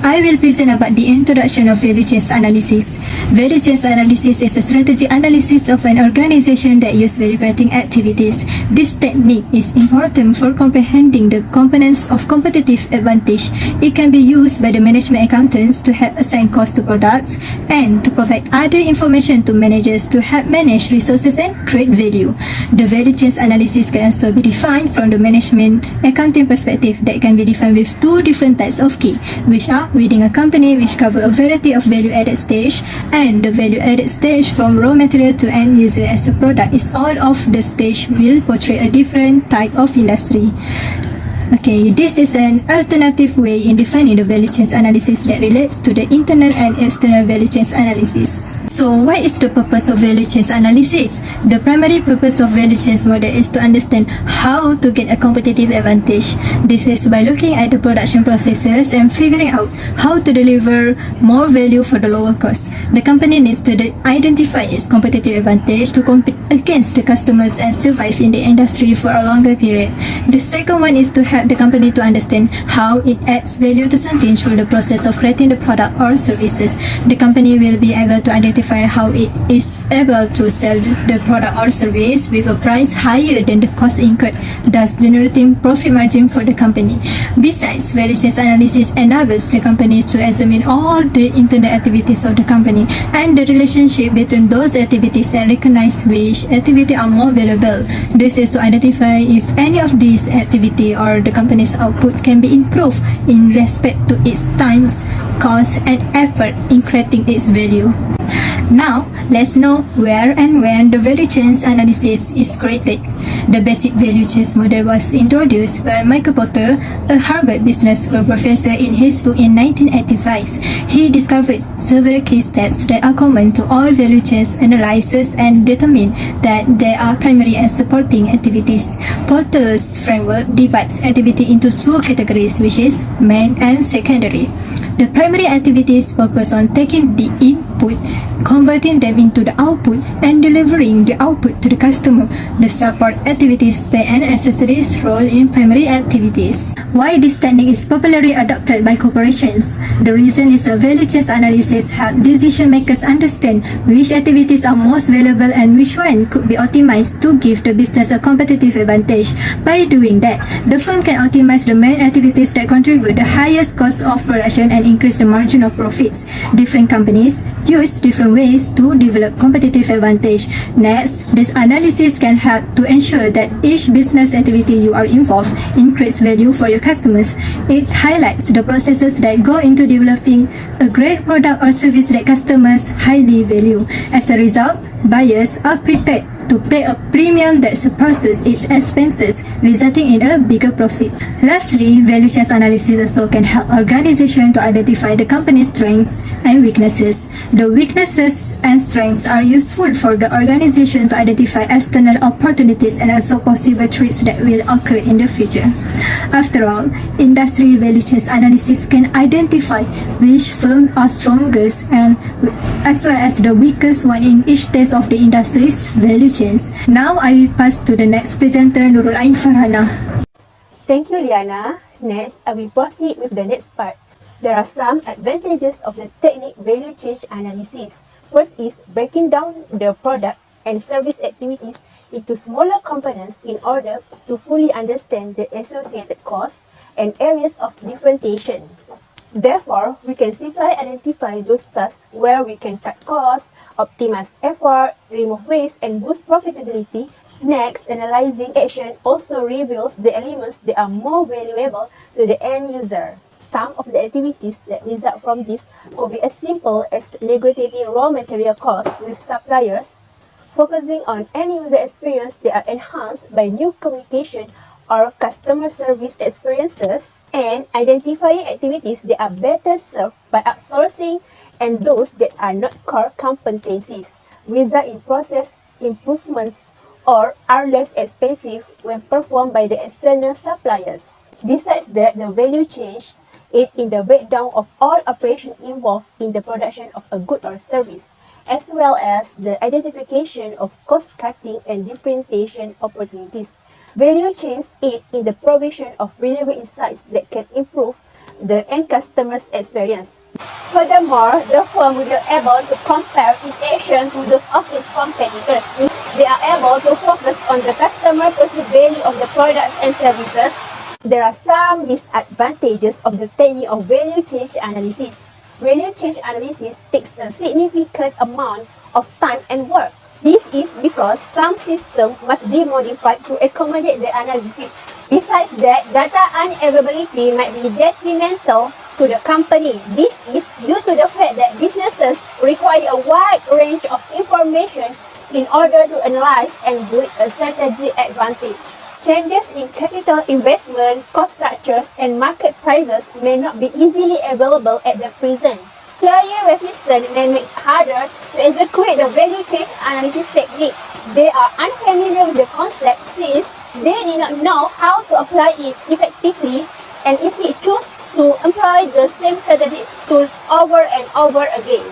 I will present about the introduction of value chain analysis. Value chain analysis is a strategy analysis of an organization that uses value creating activities. This technique is important for comprehending the components of competitive advantage. It can be used by the management accountants to help assign cost to products and to provide other information to managers to help manage resources and create value. The value chain analysis can also be defined from the management accounting perspective that can be defined with two different types of key, which are within a company, which cover a variety of value-added stage, and the value-added stage from raw material to end user as a product is all of the stage will portray a different type of industry. Okay, this is an alternative way in defining the value chain analysis that relates to the internal and external value chain analysis. So, what is the purpose of value chain analysis? The primary purpose of value chain model is to understand how to get a competitive advantage. This is by looking at the production processes and figuring out how to deliver more value for the lower cost. The company needs to identify its competitive advantage to compete against the customers and survive in the industry for a longer period. The second one is to help the company to understand how it adds value to something through the process of creating the product or services. The company will be able to identify how it is able to sell the product or service with a price higher than the cost incurred, thus generating profit margin for the company. Besides, value chain analysis enables the company to examine all the internal activities of the company and the relationship between those activities and recognize which activities are more valuable. This is to identify if any of these activity or the company's output can be improved in respect to its times, cost, and effort in creating its value. Now, let's know where and when the value chain analysis is created. The basic value chain model was introduced by Michael Porter, a Harvard Business School professor, in his book in 1985. He discovered several key steps that are common to all value chain analysis and determined that there are primary and supporting activities. Porter's framework divides activity into two categories, which is main and secondary. The primary activities focus on taking the input, converting them into the output, and delivering the output to the customer. The support activities play an accessory role in primary activities. Why this technique is popularly adopted by corporations? The reason is a value chain analysis helps decision makers understand which activities are most valuable and which one could be optimized to give the business a competitive advantage. By doing that, the firm can optimize the main activities that contribute the highest cost of production and increase the margin of profits. Different companies use different ways to develop competitive advantage. Next, this analysis can help to ensure that each business activity you are involved in creates value for your customers. It highlights the processes that go into developing a great product or service that customers highly value. As a result, buyers are prepared to pay a premium that surpasses its expenses, resulting in a bigger profit. Lastly, value chain analysis also can help organizations to identify the company's strengths and weaknesses. The weaknesses and strengths are useful for the organization to identify external opportunities and also possible threats that will occur in the future. After all, industry value chain analysis can identify which firms are strongest and as well as the weakest one in each stage of the industry's value chain. Now I will pass to the next presenter, NURUL and FARHANAH. Thank you, Liyana. Next, I will proceed with the next part. There are some advantages of the technique value chain analysis. First is breaking down the product and service activities into smaller components in order to fully understand the associated costs and areas of differentiation. Therefore, we can simply identify those tasks where we can cut costs, optimize effort, remove waste, and boost profitability. Next, analyzing action also reveals the elements that are more valuable to the end user. Some of the activities that result from this could be as simple as negotiating raw material costs with suppliers, focusing on end user experience that are enhanced by new communication or customer service experiences, and identifying activities that are better served by outsourcing and those that are not core competencies, result in process improvements or are less expensive when performed by the external suppliers. Besides that, the value chain aids in the breakdown of all operations involved in the production of a good or service, as well as the identification of cost-cutting and differentiation opportunities. Value chains aid in the provision of relevant insights that can improve the end customer's experience. Furthermore, the firm will be able to compare its action to those of its competitors. They are able to focus on the customer perceived value of the products and services. There are some disadvantages of the technique of value change analysis. Value change analysis takes a significant amount of time and work. This is because some systems must be modified to accommodate the analysis. Besides that, data unavailability might be detrimental to the company. This is due to the fact that businesses require a wide range of information in order to analyze and build a strategic advantage. Changes in capital investment, cost structures, and market prices may not be easily available at the present. Failure resistance may make it harder to execute the value chain analysis technique. They are unfamiliar with the concept since they did not know how to apply it effectively and instead choose to employ the same strategic tools over and over again.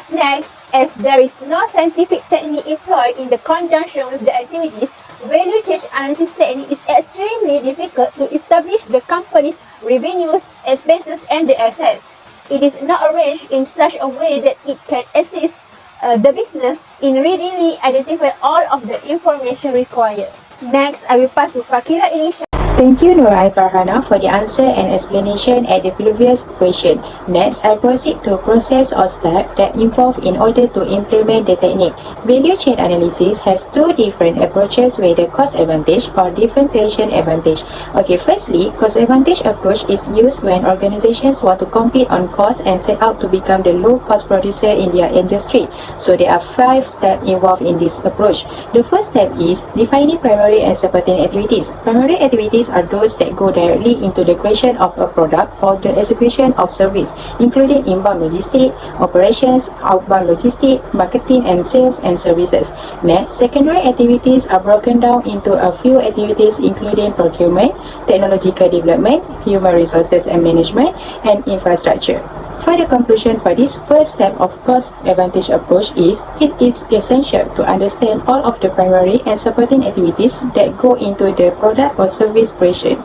Next, as there is no scientific technique employed in the conjunction with the activities, value change analysis technique is extremely difficult to establish the company's revenues, expenses, and the assets. It is not arranged in such a way that it can assist the business in readily identify all of the information required. Next, I will pass to Fakhira ILLISYA. Thank you NURUL FARHANAH for the answer and explanation at the previous question. Next, I proceed to process or step that involved in order to implement the technique. Value chain analysis has two different approaches with the cost advantage or differentiation advantage. Okay, firstly, cost advantage approach is used when organizations want to compete on cost and set out to become the low-cost producer in their industry. So there are 5 steps involved in this approach. The first step is defining primary and supporting activities. Primary activities are those that go directly into the creation of a product or the execution of service, including inbound logistics, operations, outbound logistics, marketing and sales and services. Next, secondary activities are broken down into a few activities including procurement, technological development, human resources and management, and infrastructure. For the conclusion for this first step of cost advantage approach is, it is essential to understand all of the primary and supporting activities that go into the product or service creation.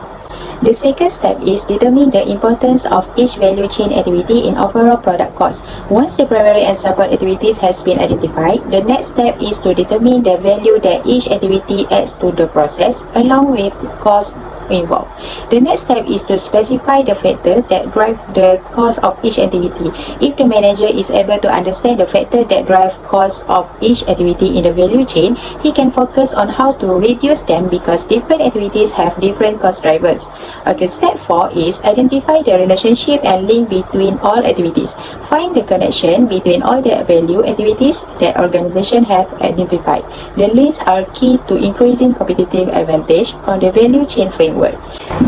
The second step is determine the importance of each value chain activity in overall product cost. Once the primary and support activities has been identified, the next step is to determine the value that each activity adds to the process along with cost involved. The next step is to specify the factors that drive the cost of each activity. If the manager is able to understand the factors that drive cost of each activity in the value chain, he can focus on how to reduce them because different activities have different cost drivers. Okay, step 4 is identify the relationship and link between all activities. Find the connection between all the value activities that organization have identified. The links are key to increasing competitive advantage on the value chain framework.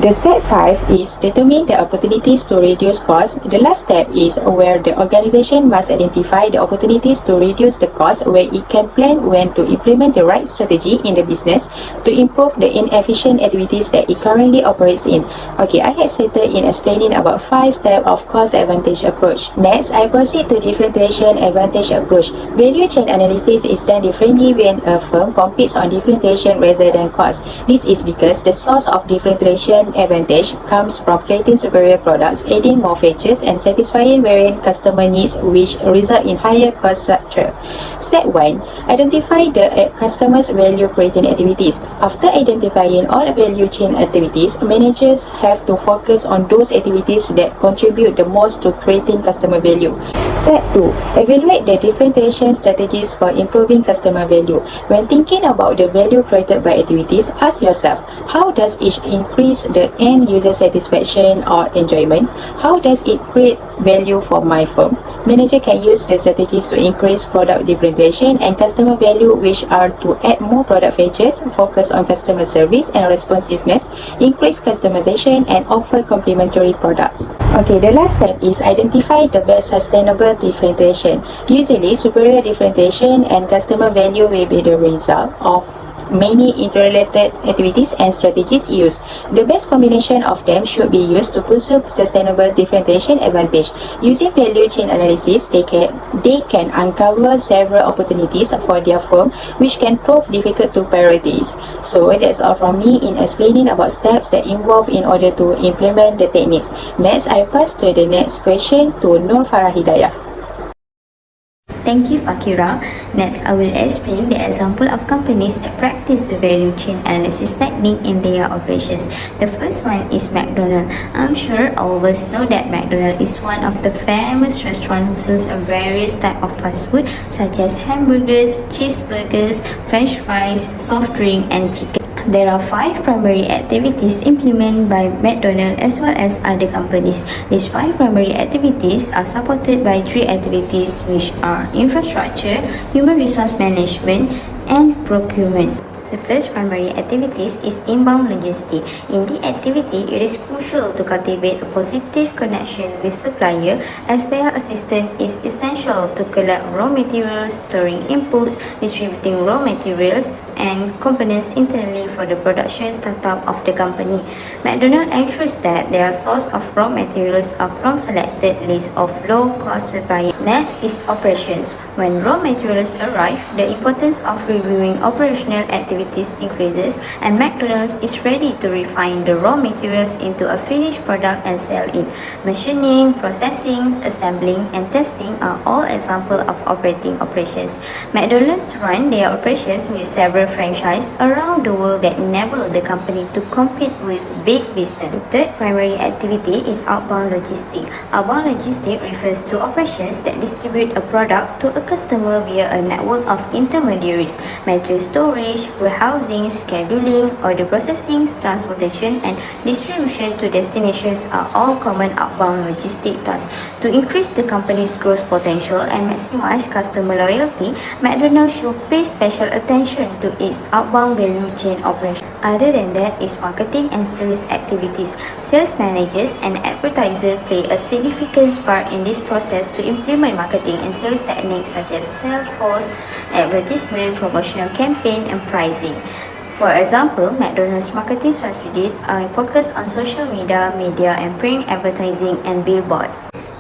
The step 5 is determine the opportunities to reduce costs. The last step is where the organization must identify the opportunities to reduce the cost, where it can plan when to implement the right strategy in the business to improve the inefficient activities that it currently operates in. Okay, I had started in explaining about 5 steps of cost advantage approach. Next, I proceed to differentiation advantage approach. Value chain analysis is done differently when a firm competes on differentiation rather than cost. This is because the source of differentiation advantage comes from creating superior products, adding more features, and satisfying varying customer needs, which result in higher cost structure. Step 1. Identify the customer's value creating activities. After identifying all value chain activities, managers have to focus on those activities that contribute the most to creating customer value. Step 2. Evaluate the differentiation strategies for improving customer value. When thinking about the value created by activities, ask yourself, how does each increase the end user satisfaction or enjoyment? How does it create value for my firm? Manager can use the strategies to increase product differentiation and customer value, which are to add more product features, focus on customer service and responsiveness, increase customization, and offer complementary products. Okay, the last step is identify the best sustainable differentiation. Usually, superior differentiation and customer value will be the result of many interrelated activities and strategies used. The best combination of them should be used to pursue sustainable differentiation advantage. Using value chain analysis, they can uncover several opportunities for their firm which can prove difficult to prioritize. So that's all from me in explaining about steps that involve in order to implement the techniques. Next, I pass to the next question to NURFARAHIDAYAH. Thank you, Fakhira. Next, I will explain the example of companies that practice the value chain analysis technique in their operations. The first one is McDonald. I'm sure all of us know that McDonald is one of the famous restaurants who sells a various type of fast food such as hamburgers, cheeseburgers, french fries, soft drink, and chicken. There are 5 primary activities implemented by McDonald as well as other companies. These 5 primary activities are supported by 3 activities which are infrastructure, human resource management, and procurement. The first primary activity is inbound logistics. In the activity, it is crucial to cultivate a positive connection with supplier as their assistance is essential to collect raw materials, storing inputs, distributing raw materials and components internally for the production startup of the company. McDonald ensures that their source of raw materials are from selected list of low-cost suppliers. Next is operations. When raw materials arrive, the importance of reviewing operational activities increases and McDonald's is ready to refine the raw materials into a finished product and sell it. Machining, processing, assembling, and testing are all examples of operations. McDonald's run their operations with several franchises around the world that enable the company to compete with big business. The third primary activity is outbound logistics. Outbound logistics refers to operations that distribute a product to a customer via a network of intermediaries. Material storage, warehousing, scheduling, order processing, transportation, and distribution to destinations are all common outbound logistic tasks. To increase the company's growth potential and maximize customer loyalty, McDonald's should pay special attention to its outbound value chain operation. Other than that is marketing and sales activities. Sales managers and advertisers play a significant part in this process to implement marketing and sales techniques such as sales force, advertisement, promotional campaign, and pricing. For example, McDonald's marketing strategies are focused on social media, and print advertising and billboard.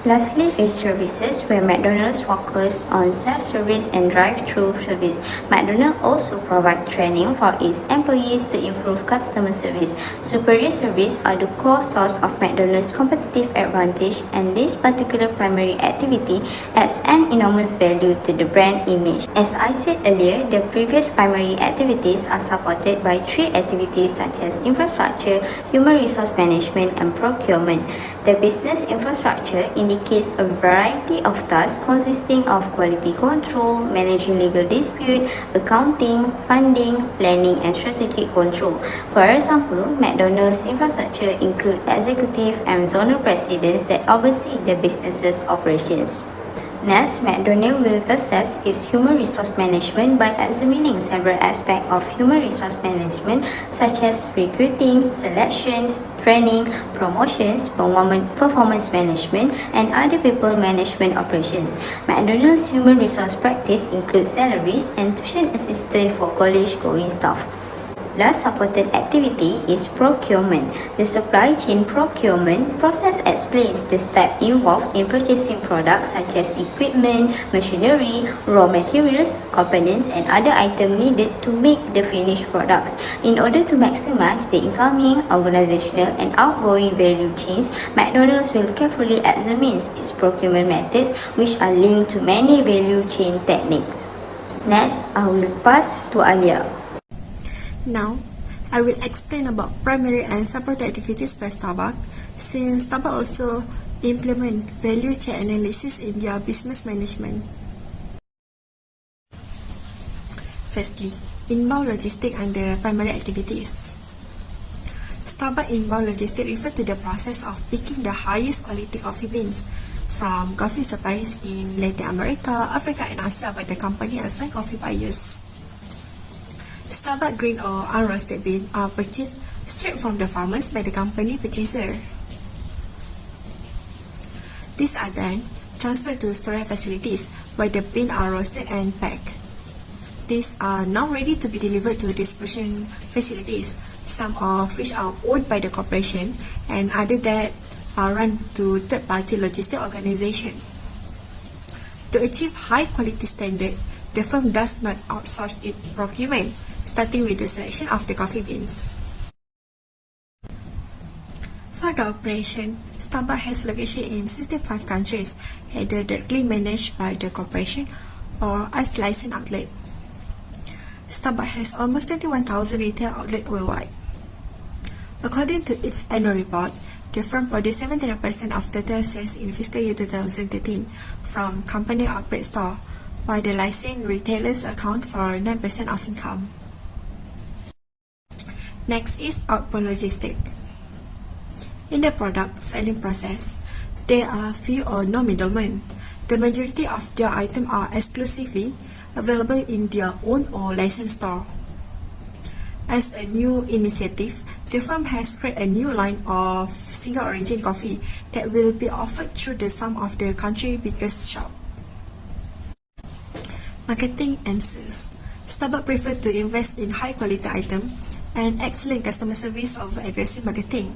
Lastly is services, where McDonald's focus on self-service and drive-thru service. McDonald's also provide training for its employees to improve customer service. Superior service are the core source of McDonald's competitive advantage, and this particular primary activity adds an enormous value to the brand image. As I said earlier, the previous primary activities are supported by 3 activities such as infrastructure, human resource management, and procurement. The business infrastructure indicates a variety of tasks consisting of quality control, managing legal dispute, accounting, funding, planning, and strategic control. For example, McDonald's infrastructure includes executive and zonal presidents that oversee the business's operations. Next, McDonald's will assess its human resource management by examining several aspects of human resource management such as recruiting, selections, training, promotions, performance management, and other people management operations. McDonald's human resource practice includes salaries and tuition assistance for college-going staff. Last supported activity is procurement. The supply chain procurement process explains the steps involved in purchasing products such as equipment, machinery, raw materials, components, and other items needed to make the finished products. In order to maximize the incoming, organizational, and outgoing value chains, McDonald's will carefully examine its procurement methods, which are linked to many value chain techniques. Next, I will pass to Alia. Now, I will explain about primary and support activities by Starbucks, since Starbucks also implement value chain analysis in their business management. Firstly, inbound logistics under primary activities. Starbucks inbound logistics refer to the process of picking the highest quality coffee beans from coffee suppliers in Latin America, Africa, and Asia by the company assigned coffee buyers. Starbucks green or unroasted beans are purchased straight from the farmers by the company purchaser. These are then transferred to storage facilities where the beans are roasted and packed. These are now ready to be delivered to distribution facilities, some of which are owned by the corporation and other that are run to third-party logistic organization. To achieve high quality standard, the firm does not outsource its procurement, starting with the selection of the coffee beans. For the operation, Starbucks has location in 65 countries, either directly managed by the corporation or as licensed outlet. Starbucks has almost 21,000 retail outlets worldwide. According to its annual report, the firm produced 79% of total sales in fiscal year 2013 from company-operated stores, while the licensed retailers account for 9% of income. Next is outbound logistics. In the product selling process, there are few or no middlemen. The majority of their items are exclusively available in their own or licensed store. As a new initiative, the firm has created a new line of single origin coffee that will be offered through some of the country's biggest shops. Marketing and sales. Starbucks prefer to invest in high quality items and excellent customer service over aggressive marketing.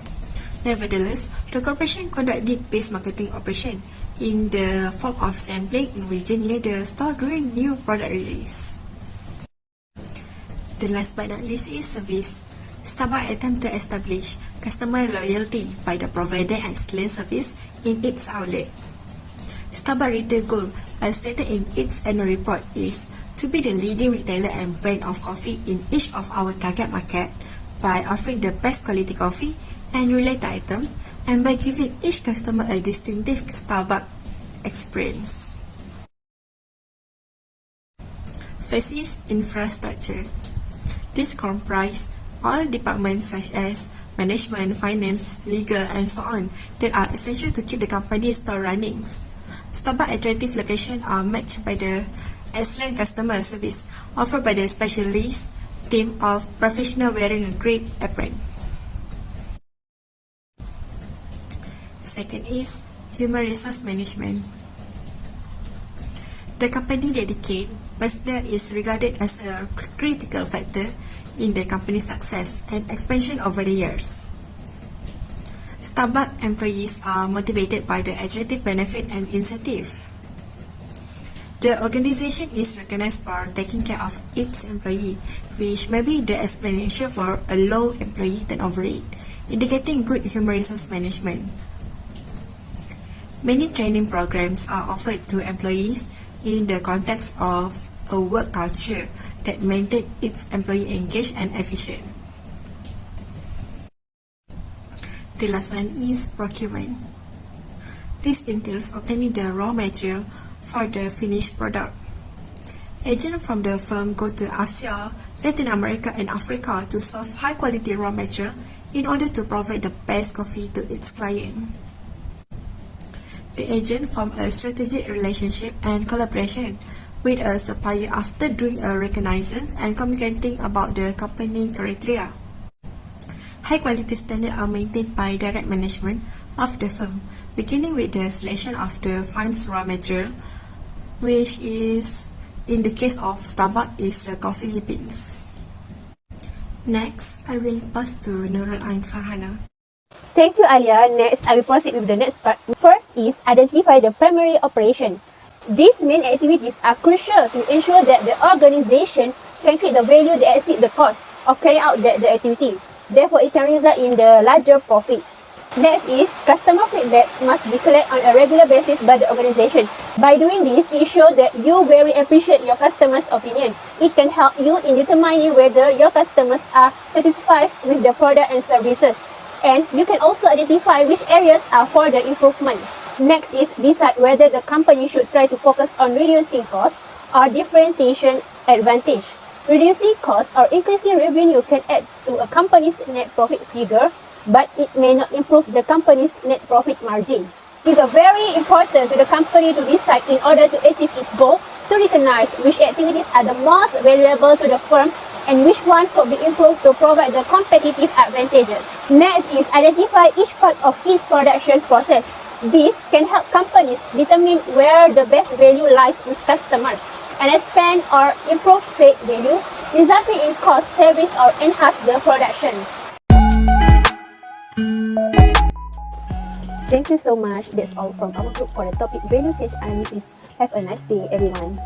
Nevertheless, the corporation conduct need-based marketing operation in the form of sampling in region near the store during new product release. The last but not least is service. Starbucks attempt to establish customer loyalty by the providing excellent service in its outlet. Starbucks retail goal, as stated in its annual report, is to be the leading retailer and brand of coffee in each of our target market by offering the best quality coffee and related items, and by giving each customer a distinctive Starbucks experience. First is infrastructure. This comprises all departments such as management, finance, legal, and so on that are essential to keep the company's store running. Starbucks attractive locations are matched by the excellent customer service offered by the specialist team of professionals wearing a great apron. Second is human resource management. The company dedicated personnel is regarded as a critical factor in the company's success and expansion over the years. Starbucks employees are motivated by the attractive benefit and incentive. The organization is recognized for taking care of its employee, which may be the explanation for a low employee turnover rate, indicating good human resource management. Many training programs are offered to employees in the context of a work culture that maintains its employee engaged and efficient. The last one is procurement. This entails obtaining the raw material for the finished product. Agents from the firm go to Asia, Latin America, and Africa to source high-quality raw material in order to provide the best coffee to its client. The agent form a strategic relationship and collaboration with a supplier after doing a reconnaissance and communicating about the company criteria. High-quality standards are maintained by direct management of the firm, beginning with the selection of the fine raw material, which is, in the case of Starbucks, is the coffee beans. Next, I will pass to NURUL and FARHANAH. Thank you, Alia. Next, I will proceed with the next part. First is identify the primary operation. These main activities are crucial to ensure that the organization can create the value that exceeds the cost of carrying out the activity. Therefore, it can result in the larger profit. Next is customer feedback must be collected on a regular basis by the organization. By doing this, it shows that you very appreciate your customers' opinion. It can help you in determining whether your customers are satisfied with the product and services. And you can also identify which areas are for the improvement. Next is decide whether the company should try to focus on reducing costs or differentiation advantage. Reducing costs or increasing revenue can add to a company's net profit figure, but it may not improve the company's net profit margin. It is very important to the company to decide in order to achieve its goal to recognize which activities are the most valuable to the firm and which one could be improved to provide the competitive advantages. Next is identify each part of its production process. This can help companies determine where the best value lies with customers. and expand or improve said value, resulting in cost savings or enhance the production. Thank you so much. That's all from our group for the topic value change analysis. Have a nice day, everyone.